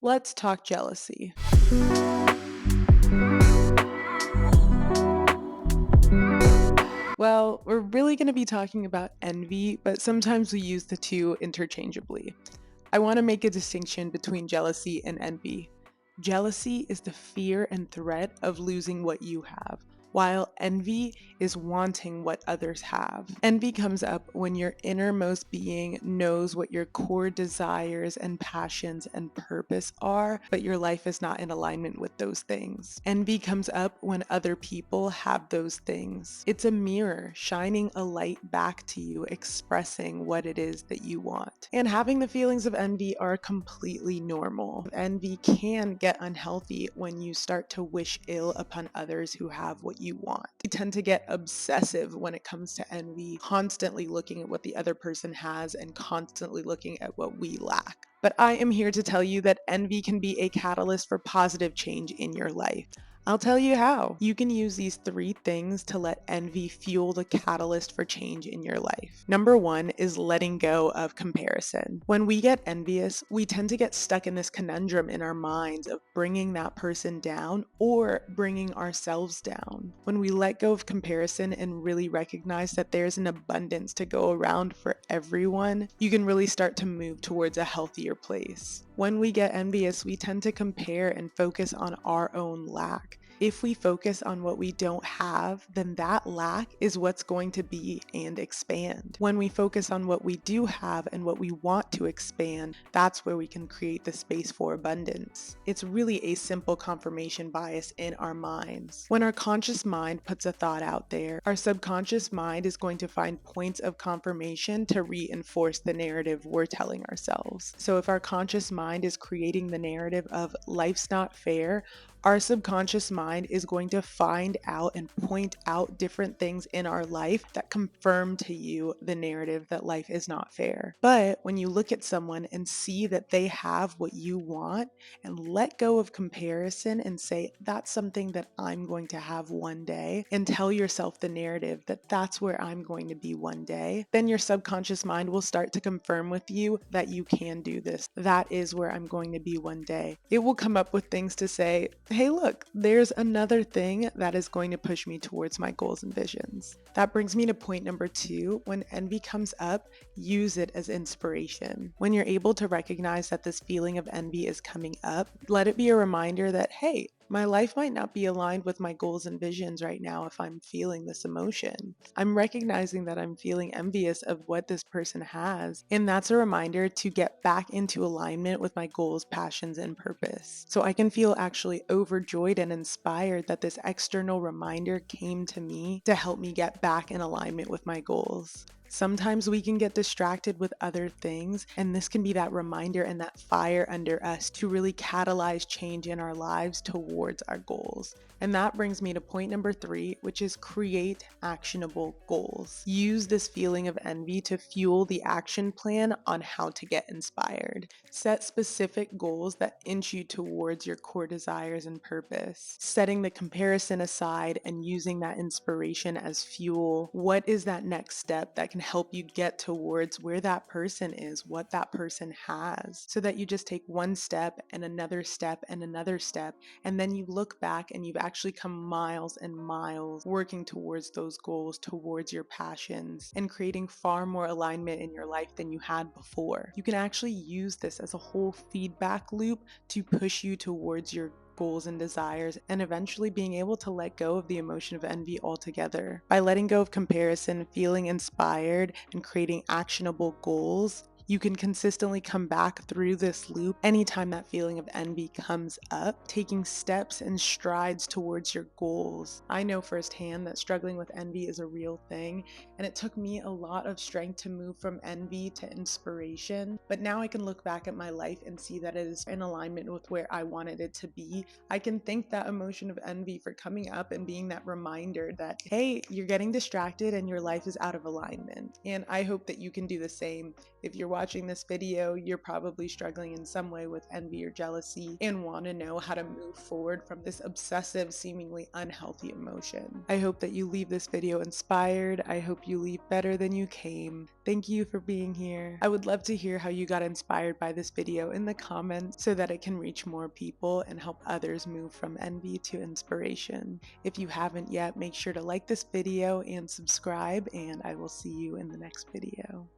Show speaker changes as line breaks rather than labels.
Let's talk jealousy. Well, we're really going to be talking about envy, but sometimes we use the two interchangeably. I want to make a distinction between jealousy and envy. Jealousy is the fear and threat of losing what you have, while envy is wanting what others have. Envy comes up when your innermost being knows what your core desires and passions and purpose are, but your life is not in alignment with those things. Envy comes up when other people have those things. It's a mirror shining a light back to you, expressing what it is that you want. And having the feelings of envy are completely normal. Envy can get unhealthy when you start to wish ill upon others who have what you want. We tend to get obsessive when it comes to envy, constantly looking at what the other person has and constantly looking at what we lack. But I am here to tell you that envy can be a catalyst for positive change in your life. I'll tell you how. You can use these three things to let envy fuel the catalyst for change in your life. Number one is letting go of comparison. When we get envious, we tend to get stuck in this conundrum in our minds of bringing that person down or bringing ourselves down. When we let go of comparison and really recognize that there's an abundance to go around for everyone, you can really start to move towards a healthier place. When we get envious, we tend to compare and focus on our own lack. If we focus on what we don't have, then that lack is what's going to be and expand. When we focus on what we do have and what we want to expand, that's where we can create the space for abundance. It's really a simple confirmation bias in our minds. When our conscious mind puts a thought out there, our subconscious mind is going to find points of confirmation to reinforce the narrative we're telling ourselves. So if our conscious mind is creating the narrative of life's not fair, our subconscious mind is going to find out and point out different things in our life that confirm to you the narrative that life is not fair. But when you look at someone and see that they have what you want and let go of comparison and say, that's something that I'm going to have one day, and tell yourself the narrative that that's where I'm going to be one day, then your subconscious mind will start to confirm with you that you can do this. That is where I'm going to be one day. It will come up with things to say, hey, look, there's another thing that is going to push me towards my goals and visions. That brings me to point number two. When envy comes up, use it as inspiration. When you're able to recognize that this feeling of envy is coming up, let it be a reminder that, hey, my life might not be aligned with my goals and visions right now if I'm feeling this emotion. I'm recognizing that I'm feeling envious of what this person has, and that's a reminder to get back into alignment with my goals, passions, and purpose. So I can feel actually overjoyed and inspired that this external reminder came to me to help me get back in alignment with my goals. Sometimes we can get distracted with other things, and this can be that reminder and that fire under us to really catalyze change in our lives towards our goals. And that brings me to point number three, which is create actionable goals. Use this feeling of envy to fuel the action plan on how to get inspired. Set specific goals that inch you towards your core desires and purpose. Setting the comparison aside and using that inspiration as fuel. What is that next step that can help you get towards where that person is, what that person has, so that you just take one step and another step and another step, and then you look back and you've actually come miles and miles working towards those goals, towards your passions, and creating far more alignment in your life than you had before. You can actually use this as a whole feedback loop to push you towards your goals and desires, and eventually being able to let go of the emotion of envy altogether. By letting go of comparison, feeling inspired, and creating actionable goals, you can consistently come back through this loop anytime that feeling of envy comes up, taking steps and strides towards your goals. I know firsthand that struggling with envy is a real thing, and it took me a lot of strength to move from envy to inspiration. But now I can look back at my life and see that it is in alignment with where I wanted it to be. I can thank that emotion of envy for coming up and being that reminder that, hey, you're getting distracted and your life is out of alignment. And I hope that you can do the same. If you're watching this video, you're probably struggling in some way with envy or jealousy and want to know how to move forward from this obsessive, seemingly unhealthy emotion. I hope that you leave this video inspired. I hope you leave better than you came. Thank you for being here. I would love to hear how you got inspired by this video in the comments so that it can reach more people and help others move from envy to inspiration. If you haven't yet, make sure to like this video and subscribe, and I will see you in the next video.